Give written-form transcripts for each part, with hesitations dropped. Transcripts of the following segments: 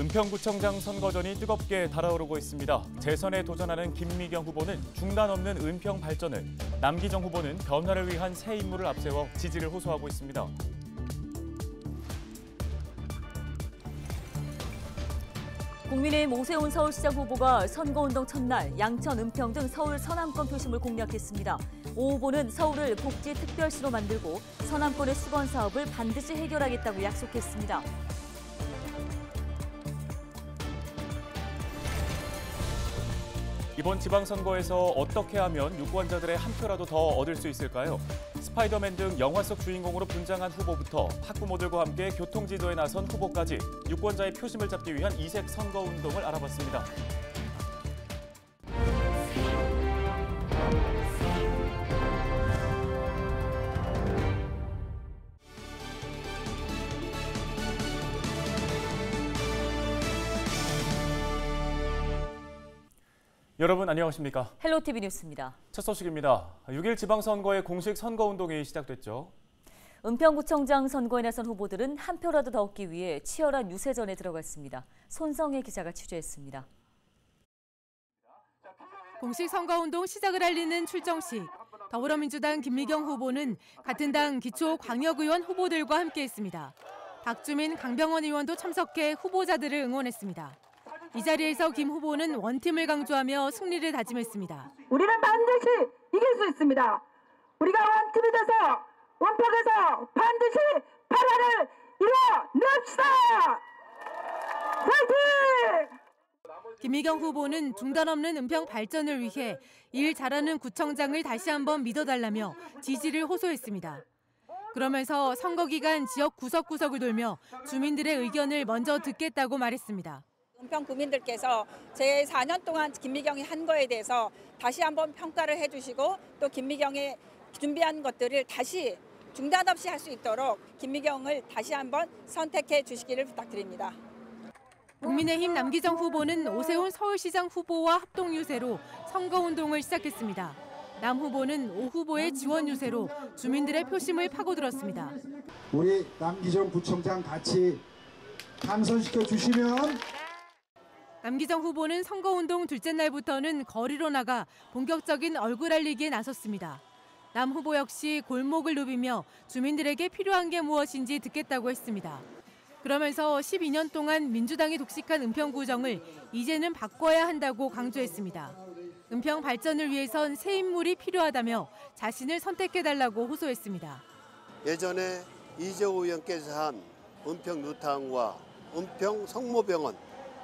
은평구청장 선거전이 뜨겁게 달아오르고 있습니다. 재선에 도전하는 김미경 후보는 중단 없는 은평 발전을, 남기정 후보는 변화를 위한 새 인물을 앞세워 지지를 호소하고 있습니다. 국민의힘 오세훈 서울시장 후보가 선거운동 첫날 양천, 은평 등 서울 서남권 표심을 공략했습니다. 오 후보는 서울을 복지특별시로 만들고 서남권의 수건 사업을 반드시 해결하겠다고 약속했습니다. 이번 지방선거에서 어떻게 하면 유권자들의 한 표라도 더 얻을 수 있을까요? 스파이더맨 등 영화 속 주인공으로 분장한 후보부터 학부모들과 함께 교통지도에 나선 후보까지 유권자의 표심을 잡기 위한 이색 선거운동을 알아봤습니다. 여러분 안녕하십니까? 헬로티비 뉴스입니다. 첫 소식입니다. 6일 지방선거의 공식 선거운동이 시작됐죠. 은평구청장 선거에 나선 후보들은 한 표라도 더 얻기 위해 치열한 유세전에 들어갔습니다. 손성혜 기자가 취재했습니다. 공식 선거운동 시작을 알리는 출정식. 더불어민주당 김미경 후보는 같은 당 기초광역의원 후보들과 함께했습니다. 박주민, 강병원 의원도 참석해 후보자들을 응원했습니다. 이 자리에서 김 후보는 원팀을 강조하며 승리를 다짐했습니다. 우리는 반드시 이길 수 있습니다. 우리가 원팀이 돼서 원평에서 반드시 발화를 이뤄냅시다. 파이팅! 김미경 후보는 중단 없는 은평 발전을 위해 일 잘하는 구청장을 다시 한번 믿어달라며 지지를 호소했습니다. 그러면서 선거 기간 지역 구석구석을 돌며 주민들의 의견을 먼저 듣겠다고 말했습니다. 은평 구민들께서 제 4년 동안 김미경이 한 거에 대해서 다시 한번 평가를 해주시고 또 김미경이 준비한 것들을 다시 중단 없이 할 수 있도록 김미경을 다시 한번 선택해 주시기를 부탁드립니다. 국민의힘 남기정 후보는 오세훈 서울시장 후보와 합동 유세로 선거운동을 시작했습니다. 남 후보는 오 후보의 지원 유세로 주민들의 표심을 파고들었습니다. 우리 남기정 구청장 같이 당선시켜 주시면. 남기정 후보는 선거운동 둘째 날부터는 거리로 나가 본격적인 얼굴 알리기에 나섰습니다. 남 후보 역시 골목을 누비며 주민들에게 필요한 게 무엇인지 듣겠다고 했습니다. 그러면서 12년 동안 민주당이 독식한 은평구정을 이제는 바꿔야 한다고 강조했습니다. 은평 발전을 위해선 새 인물이 필요하다며 자신을 선택해달라고 호소했습니다. 예전에 이재호 의원께서 한 은평 뉴타운과 은평 성모병원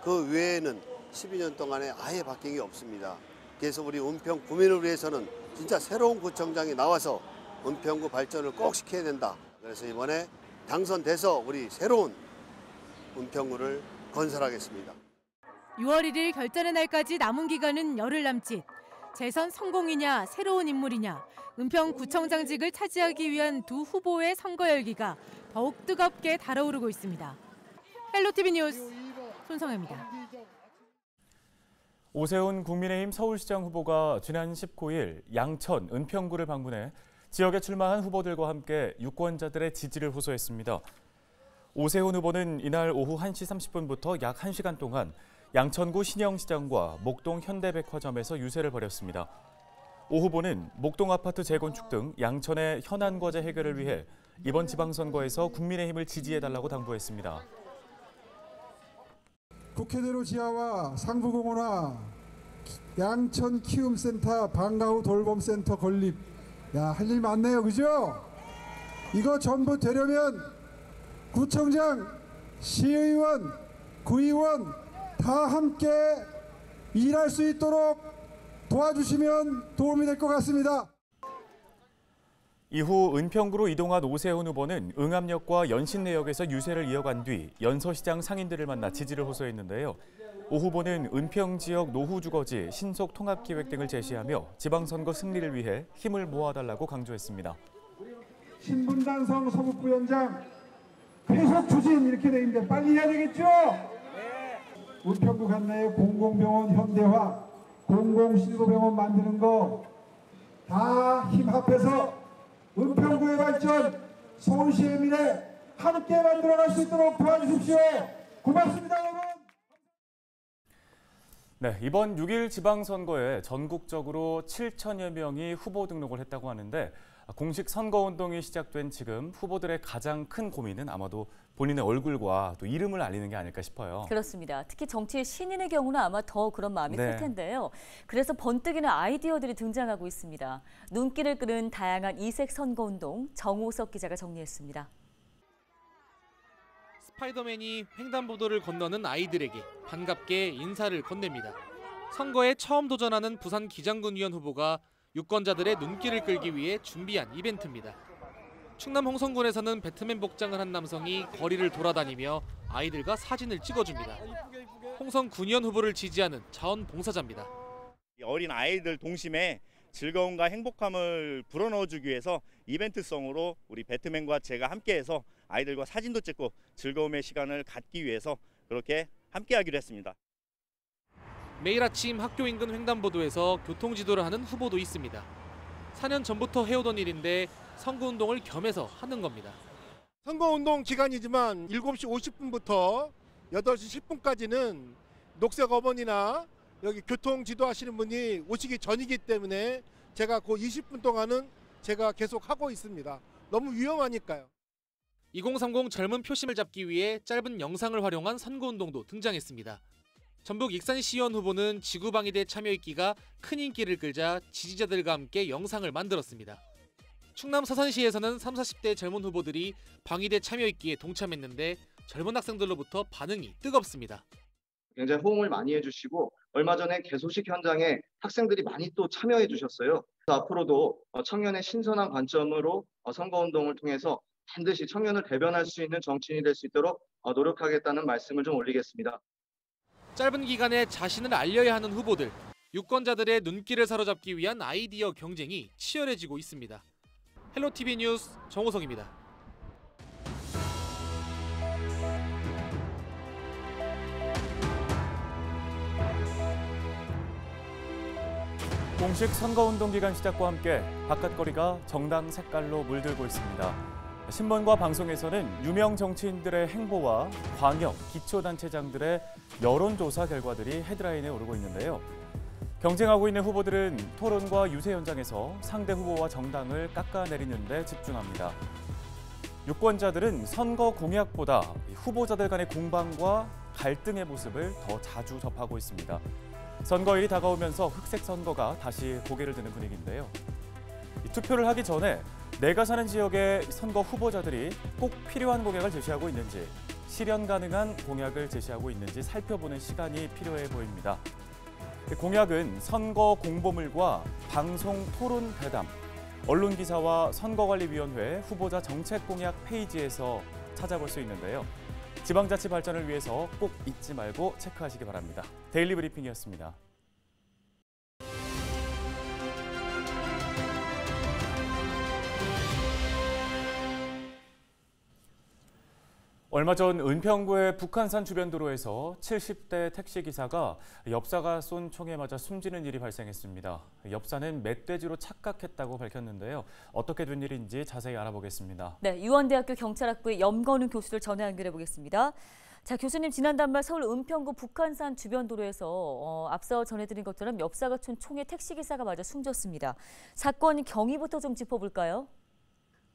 그 외에는 12년 동안에 아예 바뀐 게 없습니다. 그래서 우리 은평 구민을 위해서는 진짜 새로운 구청장이 나와서 은평구 발전을 꼭 시켜야 된다. 그래서 이번에 당선돼서 우리 새로운 은평구를 건설하겠습니다. 6월 1일 결전의 날까지 남은 기간은 열흘 남짓. 재선 성공이냐 새로운 인물이냐 은평구청장직을 차지하기 위한 두 후보의 선거 열기가 더욱 뜨겁게 달아오르고 있습니다. 헬로티비 뉴스 손성혜입니다. 오세훈 국민의힘 서울시장 후보가 지난 19일 양천, 은평구를 방문해 지역에 출마한 후보들과 함께 유권자들의 지지를 호소했습니다. 오세훈 후보는 이날 오후 1시 30분부터 약 1시간 동안 양천구 신영시장과 목동 현대백화점에서 유세를 벌였습니다. 오 후보는 목동 아파트 재건축 등 양천의 현안 과제 해결을 위해 이번 지방선거에서 국민의힘을 지지해달라고 당부했습니다. 국회대로 지하와 상부공원화, 양천 키움센터, 방과후 돌봄센터 건립. 야, 할 일 많네요, 그죠? 이거 전부 되려면 구청장, 시의원, 구의원 다 함께 일할 수 있도록 도와주시면 도움이 될 것 같습니다. 이후 은평구로 이동한 오세훈 후보는 응암역과 연신내역에서 유세를 이어간 뒤 연서시장 상인들을 만나 지지를 호소했는데요. 오 후보는 은평 지역 노후주거지 신속 통합기획 등을 제시하며 지방선거 승리를 위해 힘을 모아달라고 강조했습니다. 신분당성 서북부연장 회속 추진 이렇게 돼 있는데 빨리 해야 되겠죠? 은평구 관내에 공공병원 현대화, 공공신고병원 만드는 거 다 힘 합해서 은평구의 발전, 서울시의 미래 함께 만들어갈 수 있도록 도와주십시오. 고맙습니다, 여러분. 네, 이번 6일 지방선거에 전국적으로 7천여 명이 후보 등록을 했다고 하는데 공식 선거운동이 시작된 지금 후보들의 가장 큰 고민은 아마도 본인의 얼굴과 또 이름을 알리는 게 아닐까 싶어요. 그렇습니다. 특히 정치의 신인의 경우는 아마 더 그런 마음이 클 텐데요. 그래서 번뜩이는 아이디어들이 등장하고 있습니다. 눈길을 끄는 다양한 이색 선거운동, 정호석 기자가 정리했습니다. 스파이더맨이 횡단보도를 건너는 아이들에게 반갑게 인사를 건넵니다. 선거에 처음 도전하는 부산 기장군의원 후보가 유권자들의 눈길을 끌기 위해 준비한 이벤트입니다. 충남 홍성군에서는 배트맨 복장을 한 남성이 거리를 돌아다니며 아이들과 사진을 찍어줍니다. 홍성 군의원 후보를 지지하는 자원봉사자입니다. 어린 아이들 동심에 즐거움과 행복함을 불어넣어주기 위해서 이벤트성으로 우리 배트맨과 제가 함께해서 아이들과 사진도 찍고 즐거움의 시간을 갖기 위해서 그렇게 함께하기로 했습니다. 매일 아침 학교 인근 횡단보도에서 교통지도를 하는 후보도 있습니다. 4년 전부터 해오던 일인데 선거운동을 겸해서 하는 겁니다. 선거운동 기간이지만 7시 50분부터 8시 10분까지는 녹색 어머니나 여기 교통지도 하시는 분이 오시기 전이기 때문에 제가 그 20분 동안은 제가 계속 하고 있습니다. 너무 위험하니까요. 2030 젊은 표심을 잡기 위해 짧은 영상을 활용한 선거운동도 등장했습니다. 전북 익산시의원 후보는 지구방위대 참여있기가 큰 인기를 끌자 지지자들과 함께 영상을 만들었습니다. 충남 서산시에서는 30, 40대 젊은 후보들이 방위대 참여있기에 동참했는데 젊은 학생들로부터 반응이 뜨겁습니다. 굉장히 호응을 많이 해주시고 얼마 전에 개소식 현장에 학생들이 많이 또 참여해 주셨어요. 앞으로도 청년의 신선한 관점으로 선거운동을 통해서 반드시 청년을 대변할 수 있는 정치인이 될 수 있도록 노력하겠다는 말씀을 좀 올리겠습니다. 짧은 기간에 자신을 알려야 하는 후보들, 유권자들의 눈길을 사로잡기 위한 아이디어 경쟁이 치열해지고 있습니다. 헬로티비 뉴스 정호석입니다. 공식 선거운동 기간 시작과 함께 바깥거리가 정당 색깔로 물들고 있습니다. 신문과 방송에서는 유명 정치인들의 행보와 광역, 기초단체장들의 여론조사 결과들이 헤드라인에 오르고 있는데요. 경쟁하고 있는 후보들은 토론과 유세 현장에서 상대 후보와 정당을 깎아내리는 데 집중합니다. 유권자들은 선거 공약보다 후보자들 간의 공방과 갈등의 모습을 더 자주 접하고 있습니다. 선거일이 다가오면서 흑색 선거가 다시 고개를 드는 분위기인데요. 투표를 하기 전에 내가 사는 지역의 선거 후보자들이 꼭 필요한 공약을 제시하고 있는지, 실현 가능한 공약을 제시하고 있는지 살펴보는 시간이 필요해 보입니다. 공약은 선거 공보물과 방송 토론 대담, 언론기사와 선거관리위원회 후보자 정책 공약 페이지에서 찾아볼 수 있는데요. 지방자치 발전을 위해서 꼭 잊지 말고 체크하시기 바랍니다. 데일리 브리핑이었습니다. 얼마 전 은평구의 북한산 주변 도로에서 70대 택시기사가 엽사가 쏜 총에 맞아 숨지는 일이 발생했습니다. 엽사는 멧돼지로 착각했다고 밝혔는데요. 어떻게 된 일인지 자세히 알아보겠습니다. 네, 유원대학교 경찰학부의 염건우 교수를 전화 연결해 보겠습니다. 자, 교수님, 지난달 서울 은평구 북한산 주변 도로에서 앞서 전해드린 것처럼 엽사가 쏜 총에 택시기사가 맞아 숨졌습니다. 사건 경위부터 좀 짚어볼까요?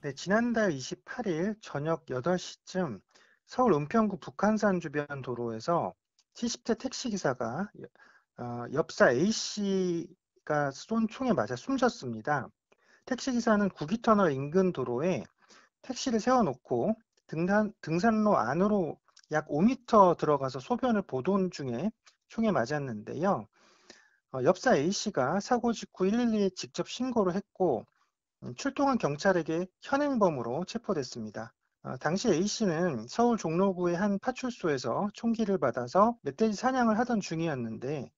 네, 지난달 28일 저녁 8시쯤 서울 은평구 북한산 주변 도로에서 70대 택시기사가 엽사 A씨가 쏜 총에 맞아 숨졌습니다. 택시기사는 구기터널 인근 도로에 택시를 세워놓고 등산로 안으로 약 5m 들어가서 소변을 보던 중에 총에 맞았는데요. 엽사 A씨가 사고 직후 112에 직접 신고를 했고 출동한 경찰에게 현행범으로 체포됐습니다. 당시 A씨는 서울 종로구의 한 파출소에서 총기를 받아서 멧돼지 사냥을 하던 중이었는데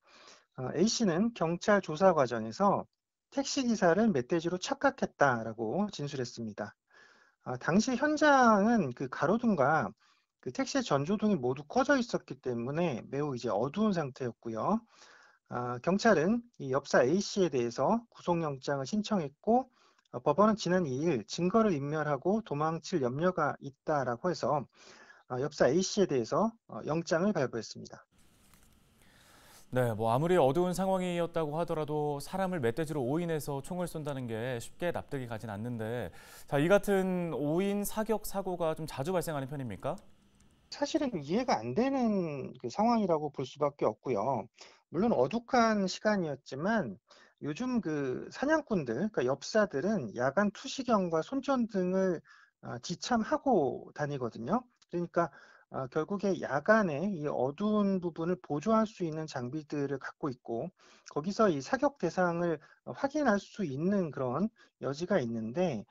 A씨는 경찰 조사 과정에서 택시기사를 멧돼지로 착각했다라고 진술했습니다. 당시 현장은 그 가로등과 그 택시의 전조등이 모두 꺼져 있었기 때문에 매우 어두운 상태였고요. 경찰은 이 엽사 A씨에 대해서 구속영장을 신청했고 법원은 지난 2일 증거를 인멸하고 도망칠 염려가 있다라고 해서 엽사 A씨에 대해서 영장을 발부했습니다. 네, 아무리 어두운 상황이었다고 하더라도 사람을 멧돼지로 오인해서 총을 쏜다는 게 쉽게 납득이 가진 않는데, 자, 이 같은 오인 사격 사고가 좀 자주 발생하는 편입니까? 사실은 이해가 안 되는 그 상황이라고 볼 수밖에 없고요. 물론 어둑한 시간이었지만 요즘 그 사냥꾼들, 그러니까 엽사들은 야간 투시경과 손전등을 지참하고 다니거든요. 그러니까 결국에 야간에 이 어두운 부분을 보조할 수 있는 장비들을 갖고 있고 거기서 이 사격 대상을 확인할 수 있는 그런 여지가 있는데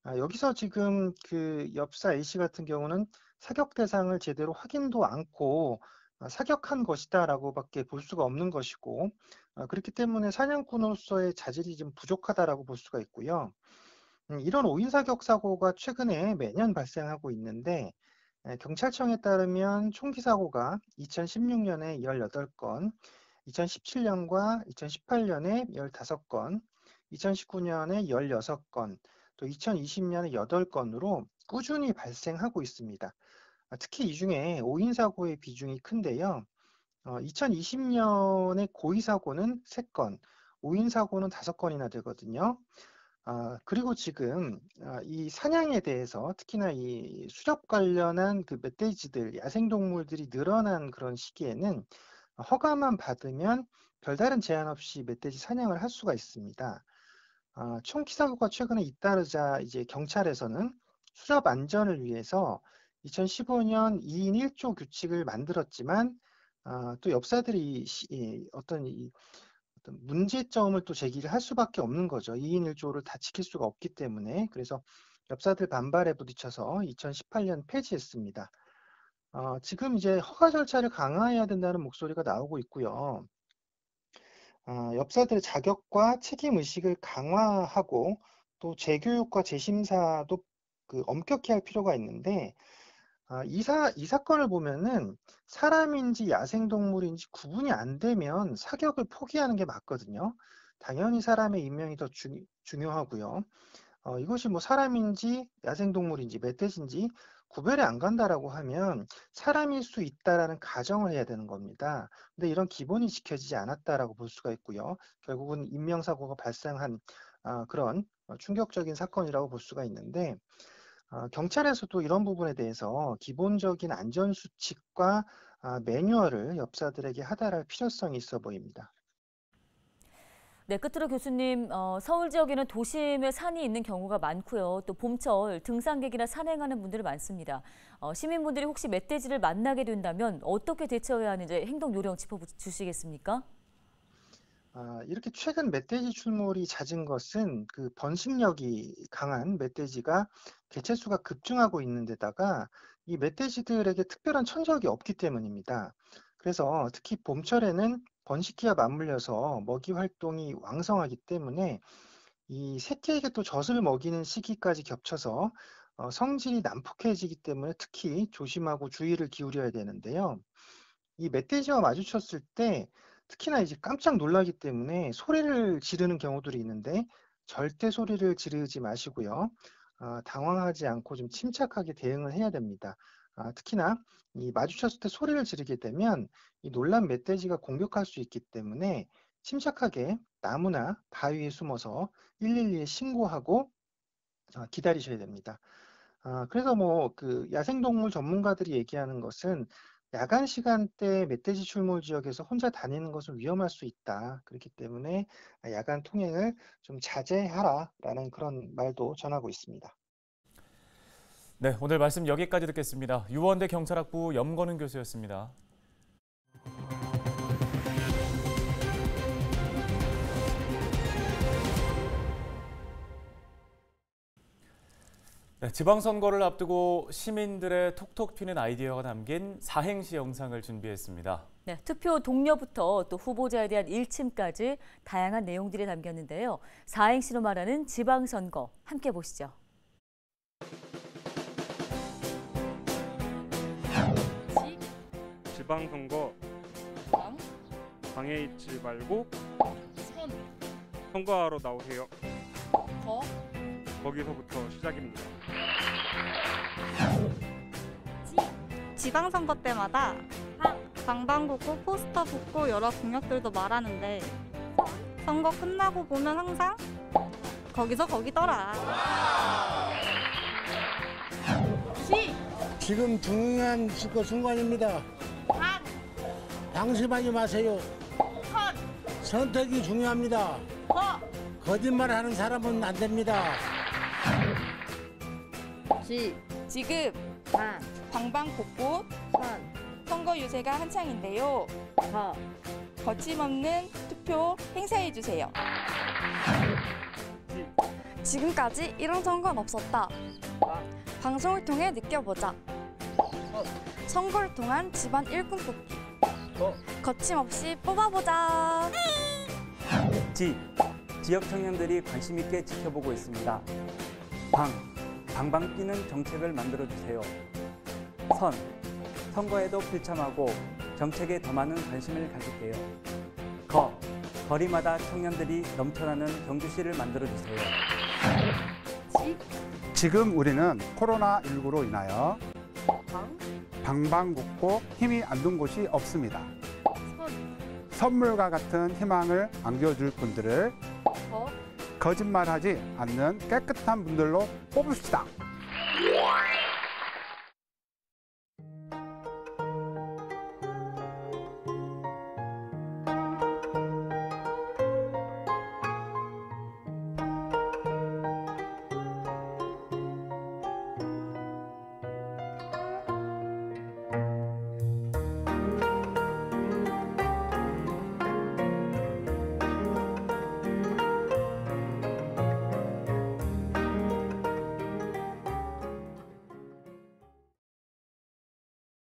여기서 지금 그 엽사 A씨 같은 경우는 사격 대상을 제대로 확인도 않고 사격한 것이다라고밖에 볼 수가 없는 것이고 그렇기 때문에 사냥꾼으로서의 자질이 좀 부족하다라고 볼 수가 있고요. 이런 오인 사격 사고가 최근에 매년 발생하고 있는데 경찰청에 따르면 총기 사고가 2016년에 18건, 2017년과 2018년에 15건, 2019년에 16건, 또 2020년에 8건으로 꾸준히 발생하고 있습니다. 특히 이 중에 오인 사고의 비중이 큰데요. 2020년에 고의 사고는 3건, 오인 사고는 5건이나 되거든요. 그리고 지금 이 사냥에 대해서 특히나 이 수렵 관련한 그 멧돼지들, 야생동물들이 늘어난 그런 시기에는 허가만 받으면 별다른 제한 없이 멧돼지 사냥을 할 수가 있습니다. 총기 사고가 최근에 잇따르자 이제 경찰에서는 수렵 안전을 위해서 2015년 2인 1조 규칙을 만들었지만 또 엽사들이 어떤 문제점을 또 제기를 할 수밖에 없는 거죠. 2인 1조를 다 지킬 수가 없기 때문에. 그래서 엽사들 반발에 부딪혀서 2018년 폐지했습니다. 지금 이제 허가 절차를 강화해야 된다는 목소리가 나오고 있고요. 엽사들의 자격과 책임 의식을 강화하고 또 재교육과 재심사도 엄격히 할 필요가 있는데 이 사건을 보면은 사람인지 야생동물인지 구분이 안 되면 사격을 포기하는 게 맞거든요. 당연히 사람의 인명이 더 중요하고요. 이것이 사람인지 야생동물인지 멧돼지인지 구별이 안 간다라고 하면 사람일 수 있다라는 가정을 해야 되는 겁니다. 근데 이런 기본이 지켜지지 않았다라고 볼 수가 있고요. 결국은 인명사고가 발생한 그런 충격적인 사건이라고 볼 수가 있는데 경찰에서도 이런 부분에 대해서 기본적인 안전수칙과 매뉴얼을 엽사들에게 하달할 필요성이 있어 보입니다. 네, 끝으로 교수님, 서울 지역에는 도심에 산이 있는 경우가 많고요. 또 봄철 등산객이나 산행하는 분들이 많습니다. 시민분들이 혹시 멧돼지를 만나게 된다면 어떻게 대처해야 하는지 행동 요령 짚어주시겠습니까? 이렇게 최근 멧돼지 출몰이 잦은 것은 그 번식력이 강한 멧돼지가 개체수가 급증하고 있는 데다가 이 멧돼지들에게 특별한 천적이 없기 때문입니다. 그래서 특히 봄철에는 번식기와 맞물려서 먹이 활동이 왕성하기 때문에 이 새끼에게 또 젖을 먹이는 시기까지 겹쳐서 성질이 난폭해지기 때문에 특히 조심하고 주의를 기울여야 되는데요. 이 멧돼지와 마주쳤을 때 특히나 이제 깜짝 놀라기 때문에 소리를 지르는 경우들이 있는데 절대 소리를 지르지 마시고요. 당황하지 않고 좀 침착하게 대응을 해야 됩니다. 특히나 이 마주쳤을 때 소리를 지르게 되면 이 놀란 멧돼지가 공격할 수 있기 때문에 침착하게 나무나 바위에 숨어서 112에 신고하고 기다리셔야 됩니다. 그래서 그 야생동물 전문가들이 얘기하는 것은 야간 시간대 멧돼지 출몰 지역에서 혼자 다니는 것은 위험할 수 있다. 그렇기 때문에 야간 통행을 좀 자제하라라는 그런 말도 전하고 있습니다. 네, 오늘 말씀 여기까지 듣겠습니다. 유원대 경찰학부 염건은 교수였습니다. 네, 지방선거를 앞두고 시민들의 톡톡 튀는 아이디어가 담긴 사행시 영상을 준비했습니다. 네, 투표 동료부터 또 후보자에 대한 일침까지 다양한 내용들이 담겼는데요. 사행시로 말하는 지방선거, 함께 보시죠. 지방선거 방에 있지 말고 선거하러 나오세요. 거기서부터 시작입니다. 지방선거 때마다 방방곡곡 포스터 붙고 여러 공약들도 말하는데 선거 끝나고 보면 항상 거기서 거기더라. 지금 중요한 순간입니다. 방심하지 마세요. 선택이 중요합니다. 거짓말하는 사람은 안 됩니다. 지금 방방곡곡 선거 유세가 한창인데요. 거침없는 투표 행사해주세요. 지금까지 이런 선거는 없었다. 방송을 통해 느껴보자. 선거를 통한 집안 일꾼 뽑기. 거침없이 뽑아보자. 지역 청년들이 관심 있게 지켜보고 있습니다. 방방 뛰는 정책을 만들어주세요. 선거에도 필참하고 정책에 더 많은 관심을 가질게요. 거리마다 청년들이 넘쳐나는 경주시를 만들어주세요. 지금 우리는 코로나19로 인하여 방방곡곡 힘이 안 든 곳이 없습니다. 선물과 같은 희망을 안겨줄 분들을 거짓말하지 않는 깨끗한 분들로 뽑읍시다.